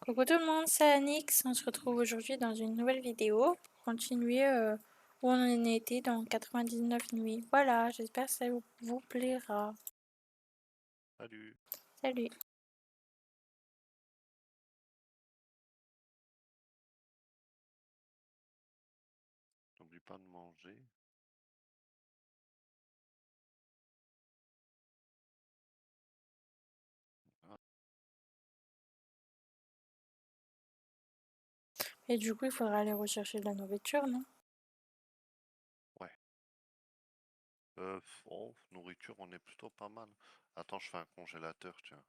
Coucou tout le monde, c'est Anix. On se retrouve aujourd'hui dans une nouvelle vidéo pour continuer où on en était dans 99 nuits. Voilà, j'espère que ça vous plaira. Salut. Salut. N'oublie pas de manger. Ah, Et du coup, il faudra aller rechercher de la nourriture, non? ouais. Oh, nourriture, on est plutôt pas mal. Attends, je fais un congélateur, tiens.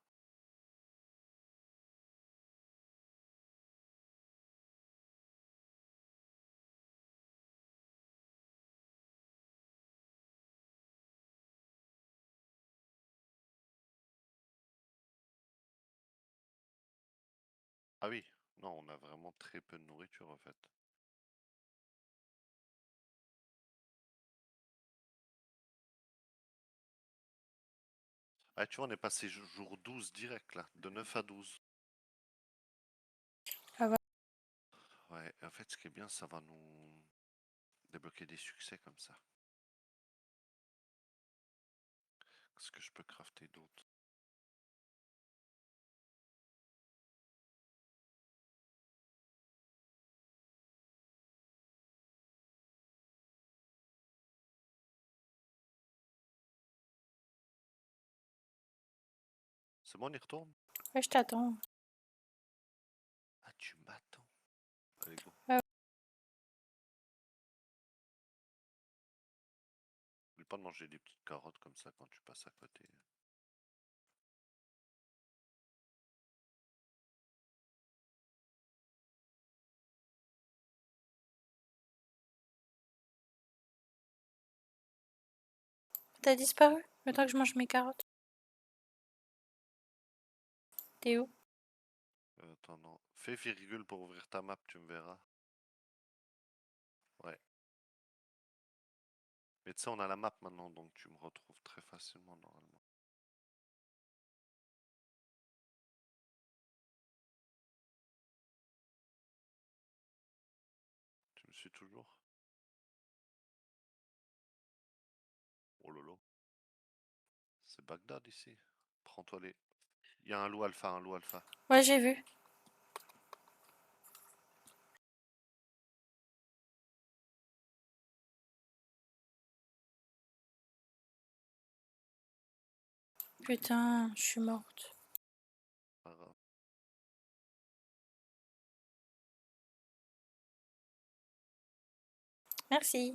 Ah oui, non, on a vraiment très peu de nourriture en fait. Ah, tu vois, on est passé jour 12 direct là, de 9 à 12. Ah ouais. Ouais, en fait, ce qui est bien, ça va nous débloquer des succès comme ça. Qu'est-ce que je peux crafter d'autre? C'est bon, on y retourne? Ouais, je t'attends. Ah, tu m'attends. Allez, go. Ouais. N'oublie pas de manger des petites carottes comme ça quand tu passes à côté. T'as disparu? Le temps que je mange mes carottes. T'es où? Attends, non. Fais virgule pour ouvrir ta map, tu me verras. Ouais. Mais tu sais, on a la map maintenant, donc tu me retrouves très facilement normalement. Tu me suis toujours? Oh lolo. C'est Bagdad ici. Prends-toi les. Il y a un loup alpha, un loup alpha. Ouais, j'ai vu. Putain, je suis morte. Pas grave. Merci.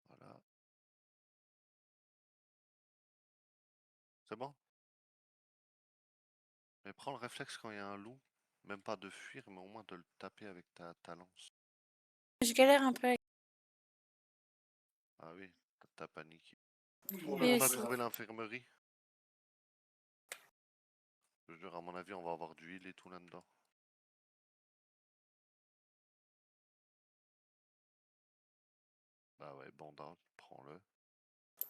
Voilà. C'est bon? Mais prends le réflexe quand il y a un loup. Même pas de fuir, mais au moins de le taper avec ta lance. Je galère un peu avec Ah oui, t'as paniqué. lui On a aussi. trouvé l'infirmerie. Je jure, à mon avis, on va avoir du heal et tout là-dedans. Bah ouais, bandage, prends-le.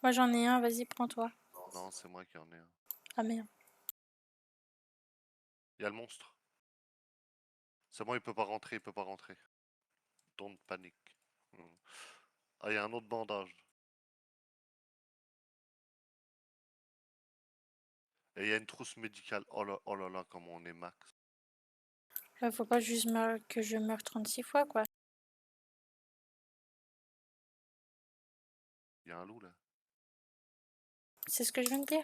Moi j'en ai un, vas-y, prends-toi. Non, c'est moi qui en ai un. Ah merde. Il y a le monstre. C'est bon, il peut pas rentrer, il peut pas rentrer. Don't panic. Hmm. Ah, il y a un autre bandage. Et il y a une trousse médicale. Oh là là, comment on est max. Faut pas juste que je meure 36 fois, quoi. Il y a un loup là. C'est ce que je viens de dire.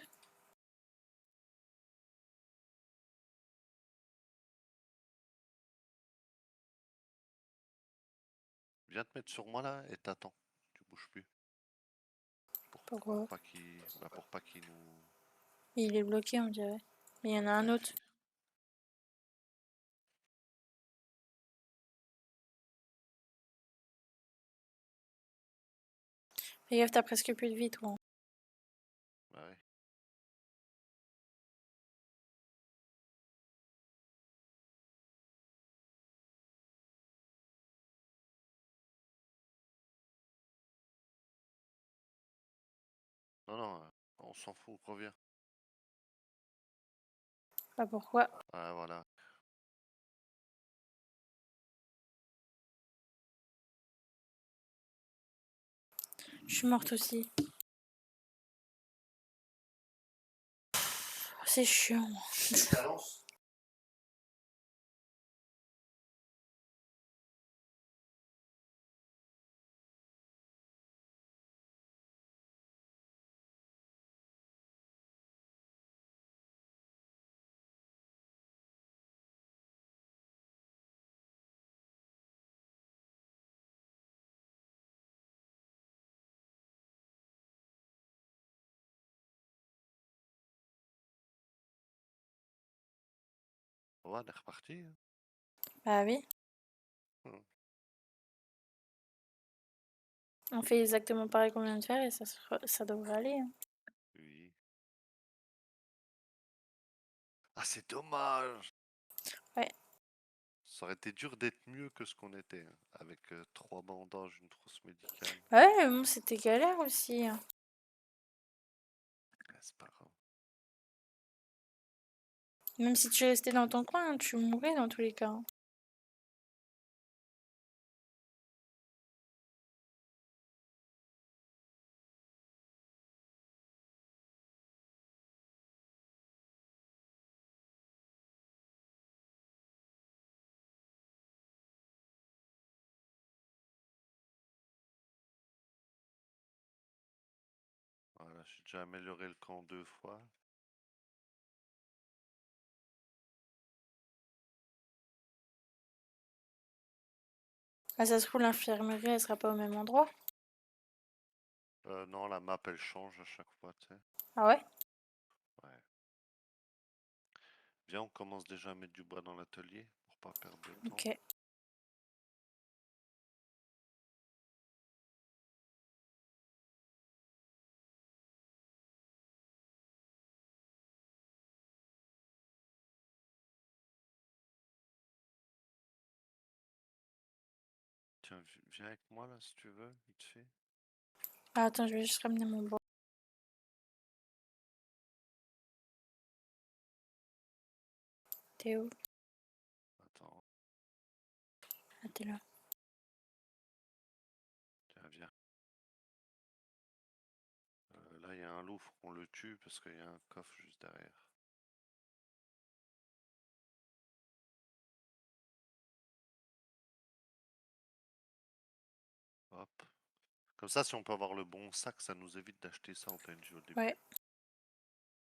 Viens te mettre sur moi là et t'attends. Tu bouges plus. Pour Pourquoi? pas qu'il. Bah, pour pas qu'il nous. Il est bloqué, on dirait. Mais il y en a un autre. Vérifie. Fais gaffe, t'as presque plus de vie, toi. Bah ouais. Non, non, on s'en fout, reviens. Bah pourquoi? Ah, voilà. Je suis morte aussi. C'est chiant. Balance. Ouais, on est reparti, hein. Bah oui. Hmm. On fait exactement pareil qu'on vient de faire et ça devrait aller, hein. Oui. Ah, c'est dommage. Ouais. Ça aurait été dur d'être mieux que ce qu'on était, hein, avec 3 bandages, une trousse médicale. Ouais, mais bon, c'était galère aussi, hein. Ah, c'est pas grave. Même si tu restais dans ton coin, tu mourrais dans tous les cas, hein. Voilà, j'ai déjà amélioré le camp 2 fois. Ah, ça se trouve, l'infirmerie, elle sera pas au même endroit. Non, la map elle change à chaque fois, tu sais. Ah ouais? Ouais. Viens, on commence déjà à mettre du bois dans l'atelier pour pas perdre de temps. Ok. Tiens, viens avec moi là si tu veux, vite fait. Ah, attends, je vais juste ramener mon bois. T'es où? Attends, Ah, t'es là. tiens, viens. Là, il y a un loup, faut qu'on le tue parce qu'il y a un coffre juste derrière. Hop. Comme ça, si on peut avoir le bon sac, ça nous évite d'acheter ça au PNJ au début. Ouais.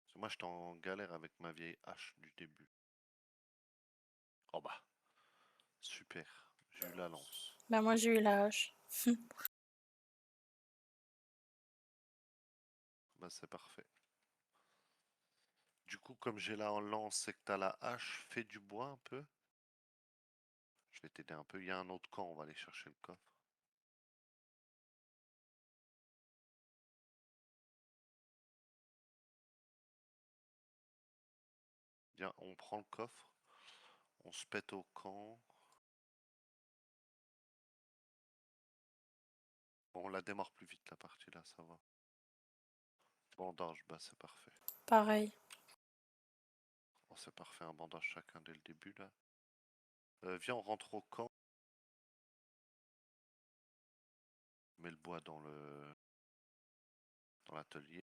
Parce que moi, j'étais en galère avec ma vieille hache du début. Oh bah, super. J'ai eu la lance. Bah, moi, j'ai eu la hache. Bah, c'est parfait. Du coup, comme j'ai la lance et que t'as la hache, fais du bois un peu. Je vais t'aider un peu. Il y a un autre camp, on va aller chercher le coffre. Viens, on prend le coffre. On se pète au camp. Bon, on la démarre plus vite la partie là, ça va. Bandage, bah c'est parfait. Pareil. Bon, c'est parfait, un bandage chacun dès le début là. Viens, on rentre au camp. On met le bois dans l'atelier.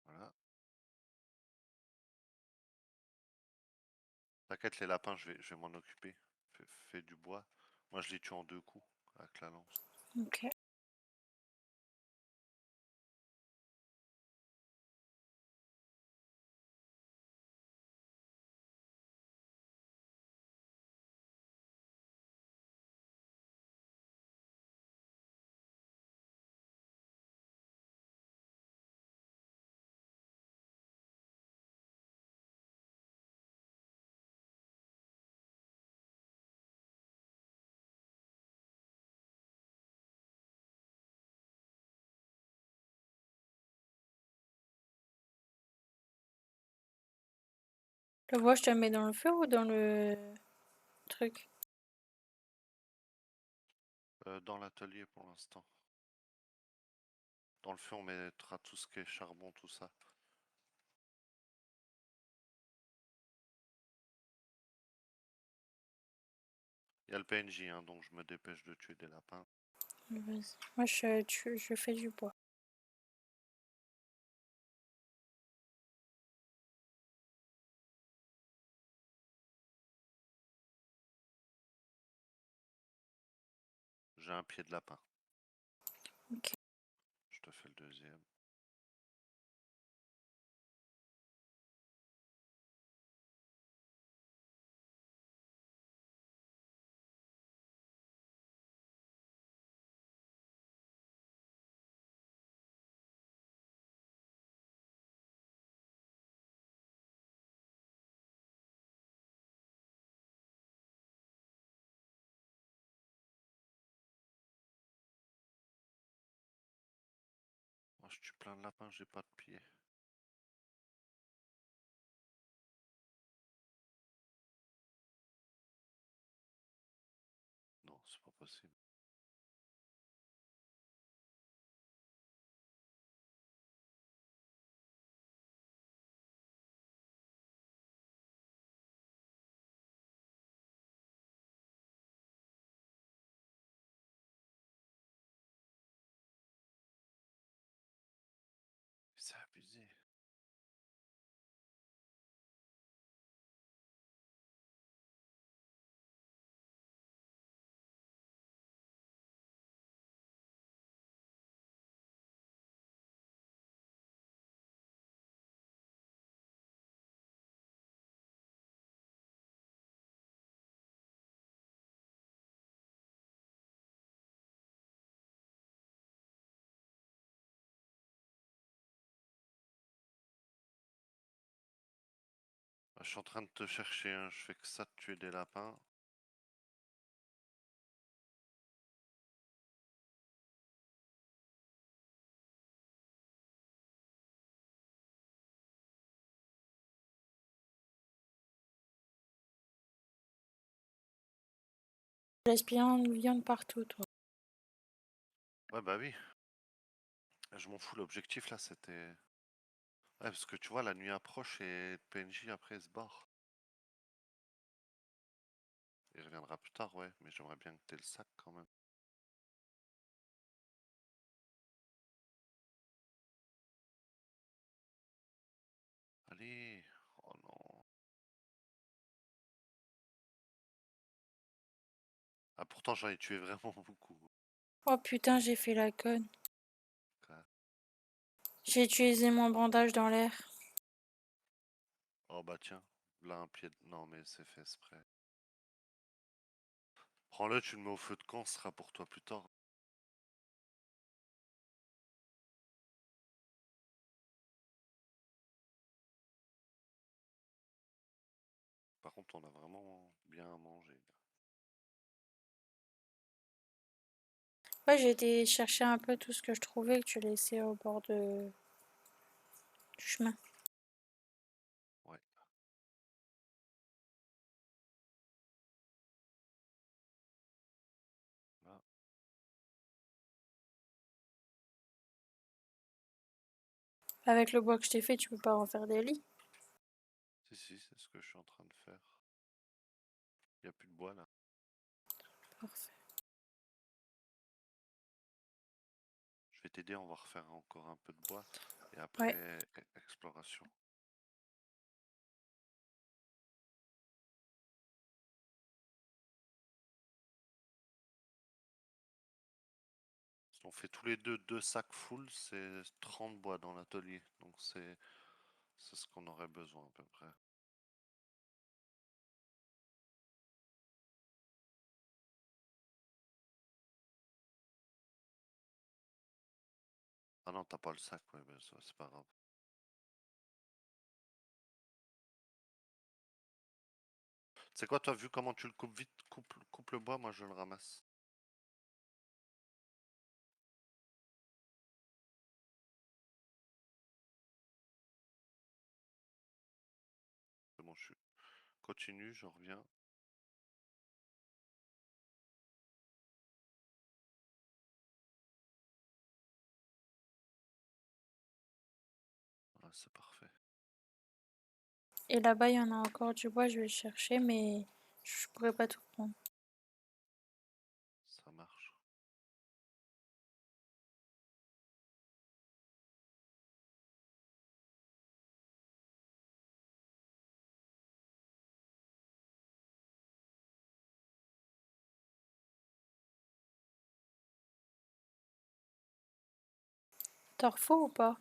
Voilà. T'inquiète, les lapins, je vais m'en occuper. Fais du bois. Moi, je les tue en 2 coups avec la lance. Ok. Le bois, je te le mets dans le feu ou dans le truc? Dans l'atelier pour l'instant. Dans le feu, on mettra tout ce qui est charbon, tout ça. Il y a le PNJ, hein, donc je me dépêche de tuer des lapins. Vas-y. Moi, je fais du bois. J'ai un pied de lapin. Ok. Je te fais le deuxième. Moi, je tue plein de lapins, j'ai pas de pied. Non, c'est pas possible. C'est abusé. Bah, je suis en train de te chercher, hein. Je fais que ça de tuer des lapins. Tu laisses bien de viande partout, toi. Ouais, bah oui. Je m'en fous, l'objectif là c'était. Ouais, parce que tu vois, la nuit approche et le PNJ après il se barre. Il reviendra plus tard, ouais, mais j'aimerais bien que t'aies le sac quand même. Allez! Oh non. Ah, pourtant j'en ai tué vraiment beaucoup. Oh putain, j'ai fait la conne. Quoi. J'ai utilisé mon bandage dans l'air. Oh bah tiens, là un pied. Non, mais c'est fait exprès. Prends-le, tu le mets au feu de camp, ce sera pour toi plus tard. Par contre, on a vraiment bien à manger. Ouais, j'ai été chercher un peu tout ce que je trouvais que tu laissais au bord du chemin. Ouais. Là. Avec le bois que je t'ai fait, tu peux pas en faire des lits. Si, si, c'est ce que je suis en train de faire. Il n'y a plus de bois là. Parfait. Je vais t'aider, on va refaire encore un peu de bois. Et Ouais. après, exploration. Si on fait tous les deux sacs full, c'est 30 bois dans l'atelier. Donc c'est ce qu'on aurait besoin à peu près. Ah non, t'as pas le sac, ouais, ben ça, c'est pas grave. C'est quoi, toi, vu comment tu le coupes vite, coupe le bois, moi je le ramasse. C'est bon, je suis Continue, je reviens. Ah, c'est parfait. Et là-bas, il y en a encore du bois, je vais le chercher, mais je pourrais pas tout prendre. Ça marche. T'en refous ou pas?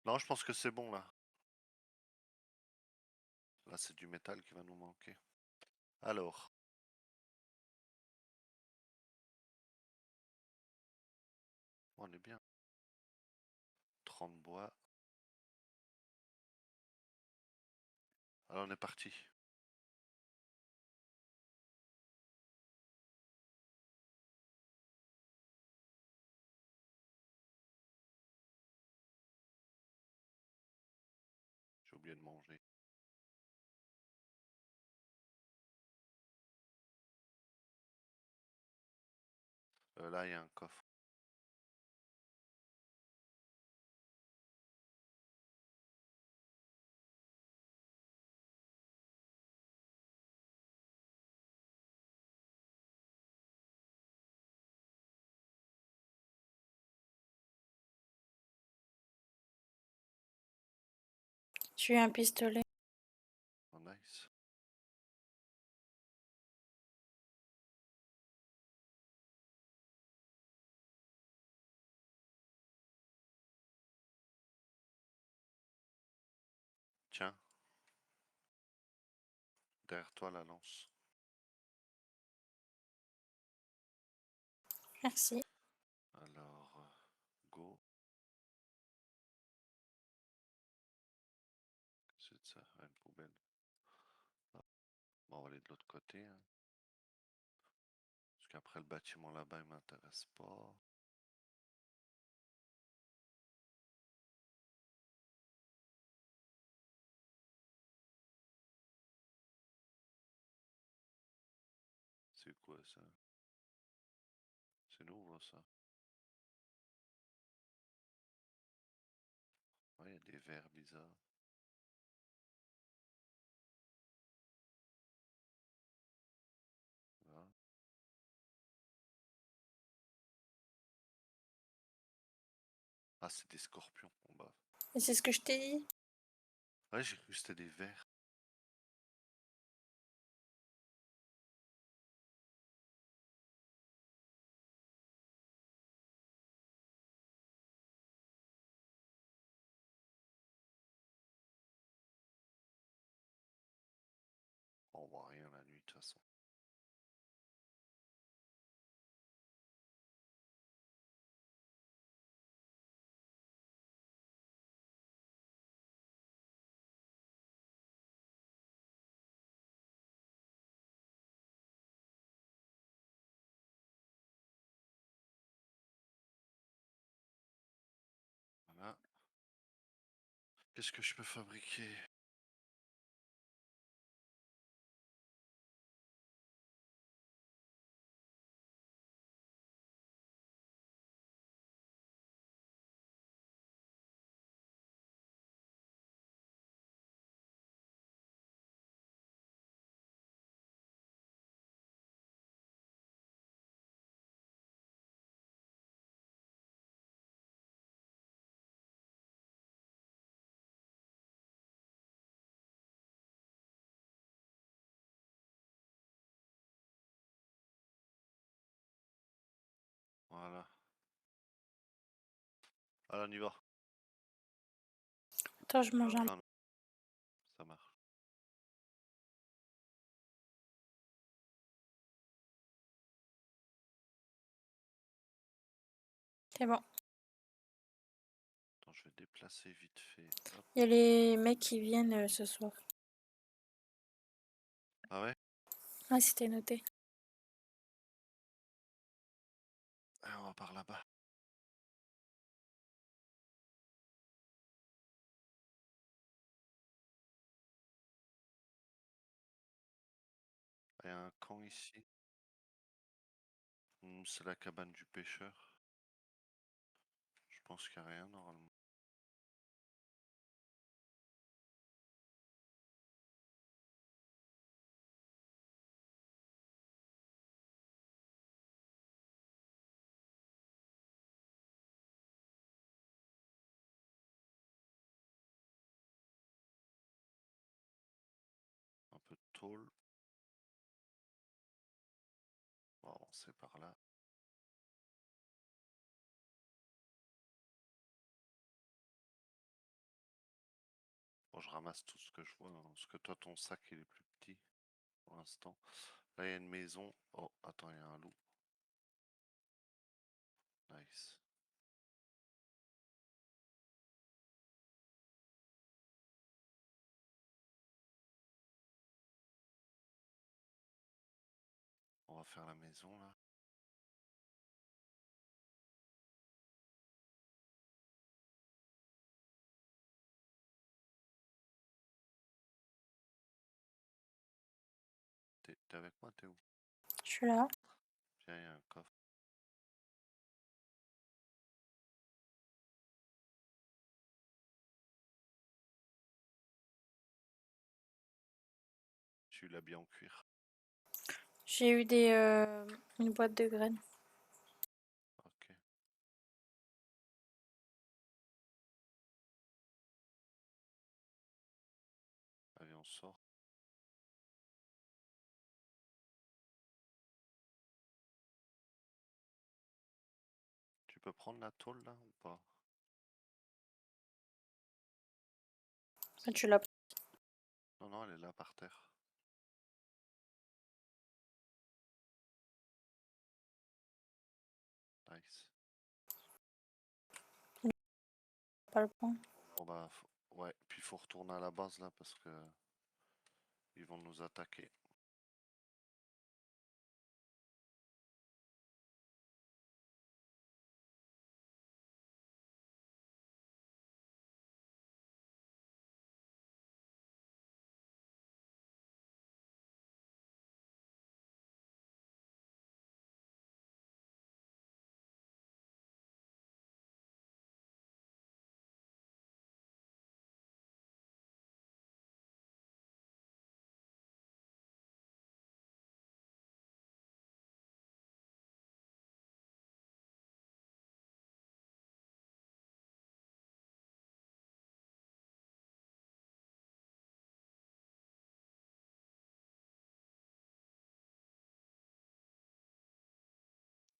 Non, je pense que c'est bon là. Là, c'est du métal qui va nous manquer. Alors, on est bien. 30 bois. Alors, on est parti. J'ai oublié de manger. Là, il y a un coffre. J'ai eu un pistolet. Oh, nice. Tiens, derrière toi, la lance. Merci. Alors, go. C'est de ça, une poubelle. Hop. Bon, on va aller de l'autre côté, hein. Parce qu'après le bâtiment là-bas, il m'intéresse pas. C'est quoi ça? C'est nouveau ça. Ouais, il y a des verres bizarres. Là. Ah, c'est des scorpions en bas. Et c'est ce que je t'ai dit. Ouais, j'ai cru que c'était des vers. On voit rien la nuit de toute façon. Voilà. Qu'est-ce que je peux fabriquer? Voilà. Allez, on y va. Attends, je mange un. Non, non, ça marche. C'est bon. Attends, je vais déplacer vite fait. Hop. Il y a les mecs qui viennent ce soir. Ah ouais? Ah, c'était noté. Ah, on va par là-bas. Il y a un camp ici. C'est la cabane du pêcheur. Je pense qu'il n'y a rien normalement. Un peu de tôle. On va avancer par là. Bon, je ramasse tout ce que je vois, hein, parce que toi, ton sac, il est plus petit pour l'instant. Là, il y a une maison. Oh, attends, il y a un loup. Nice. On va faire la maison, là. T'es avec moi, t'es où? Je suis là. Viens, il y a un coffre. Tu l'habilles en cuir. J'ai eu une boîte de graines. Ok. Allez, on sort. Tu peux prendre la tôle, là, ou pas? Ah, tu l'as. Non, non, elle est là, par terre. Nice. Pas le prendre. Bon, bah, ouais. Puis, il faut retourner à la base, là, parce que ils vont nous attaquer.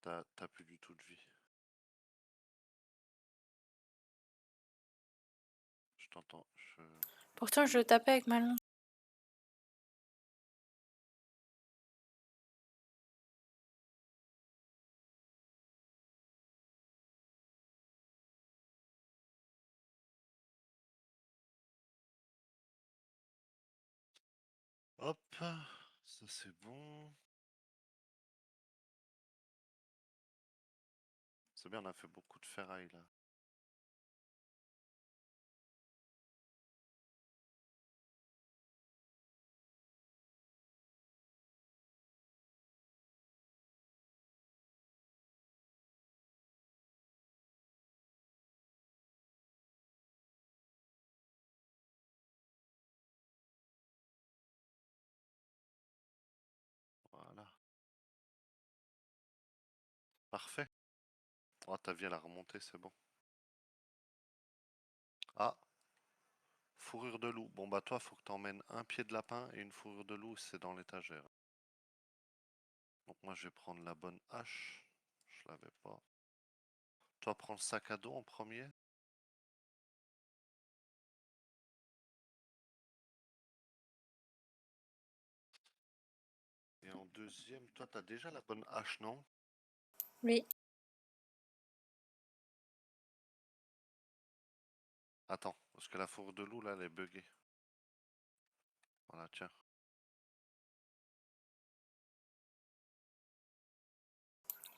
T'as plus du tout de vie. Je t'entends. Pourtant, je le tapais avec ma lance. Hop. Ça, c'est bon. C'est bien, on a fait beaucoup de ferraille, là. Voilà. Parfait. Oh, ta vie, elle a remonté, c'est bon. Ah, fourrure de loup. Bon, bah, toi, faut que t'emmènes un pied de lapin et une fourrure de loup, c'est dans l'étagère. Donc, moi, je vais prendre la bonne hache. Je l'avais pas. Toi, prends le sac à dos en premier. Et en deuxième, toi, t'as déjà la bonne hache, non? Oui. Attends, parce que la fourrure de loup, là, elle est buggée. Voilà, tiens.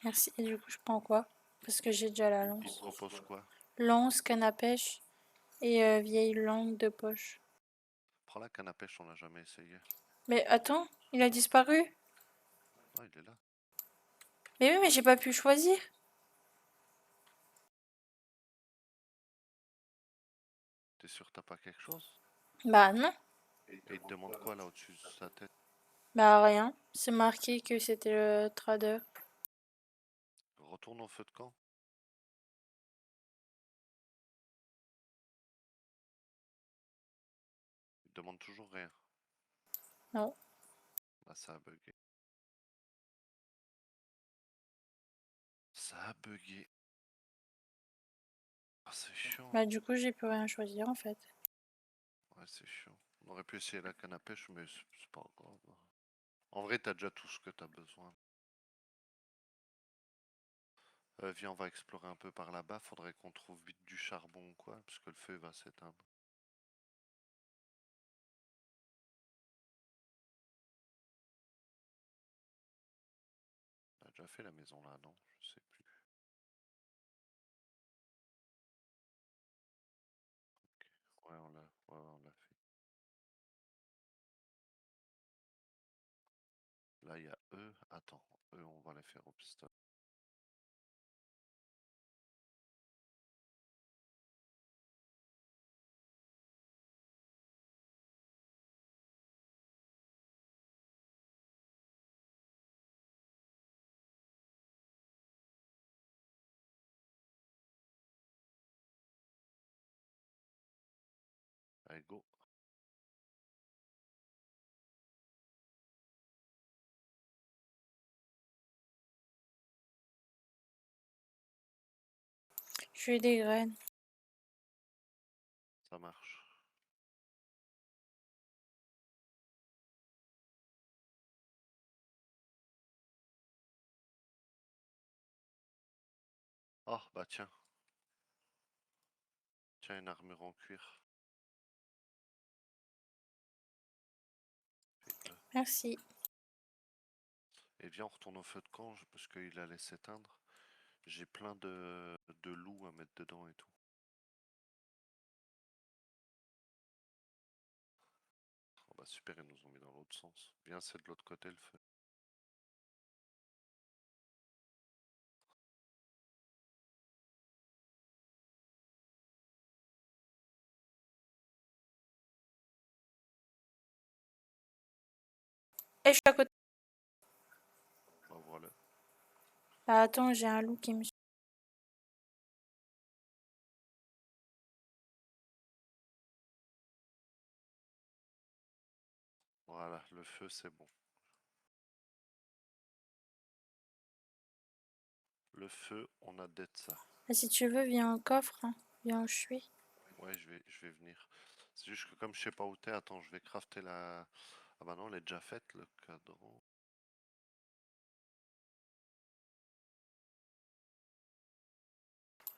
Merci. Et du coup, je prends quoi? Parce que j'ai déjà la Il lance. propose quoi? Lance, canne à pêche et vieille langue de poche. Prends la canne à pêche, on l'a jamais essayé. Mais attends, il a disparu. Ah, il est là. Mais oui, mais j'ai pas pu choisir. T'es sûr que t'as pas quelque chose? Bah non. Et il te demande quoi là au-dessus de sa tête? Bah rien. C'est marqué que c'était le trader. Retourne au feu de camp. Il te demande toujours rien. Non. Bah ça a bugué. Ça a bugué. Ah c'est chiant. Bah du coup, j'ai plus rien choisir en fait. Ouais c'est chiant. On aurait pu essayer la canne à pêche mais c'est pas grave. En vrai t'as déjà tout ce que t'as besoin. Viens on va explorer un peu par là-bas. Faudrait qu'on trouve vite du charbon ou quoi. Parce que le feu va s'éteindre. On a déjà fait la maison là, non? Je sais plus. Ouais, on l'a fait. Là, il y a eux. Attends, eux, on va les faire au pistolet. Allez, go. Je suis des graines. Ça marche. Oh, bah tiens. Tiens, une armure en cuir. Et, Merci. et viens, on retourne au feu de camp parce qu'il allait s'éteindre. J'ai plein de loups à mettre dedans et tout. Oh, bah super, ils nous ont mis dans l'autre sens. Viens, c'est de l'autre côté le feu. Et je suis à côté. Bah voilà. Bah attends, j'ai un loup qui me suit. Voilà, le feu, c'est bon. Le feu, on a d'être ça. Ah, si tu veux, viens au coffre. Hein. Viens où je suis. Ouais, je vais venir. C'est juste que comme je sais pas où t'es, attends, je vais crafter la... Ah bah non, elle est déjà faite, le cadran.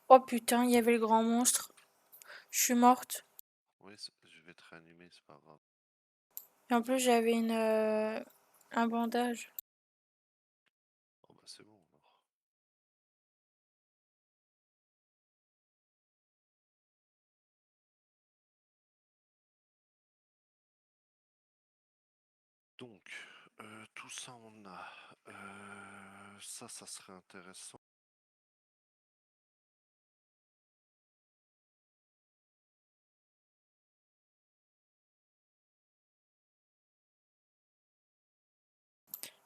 Oh putain, il y avait le grand monstre. Je suis morte. Oui, je vais te réanimer, c'est pas grave. Et en plus, j'avais un bandage. Oh bah c'est bon alors. Donc, tout ça on a. Ça serait intéressant.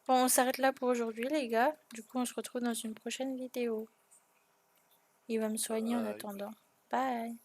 Bon, on s'arrête là pour aujourd'hui, les gars. Du coup, on se retrouve dans une prochaine vidéo. Il va me soigner en Bye. attendant. Bye.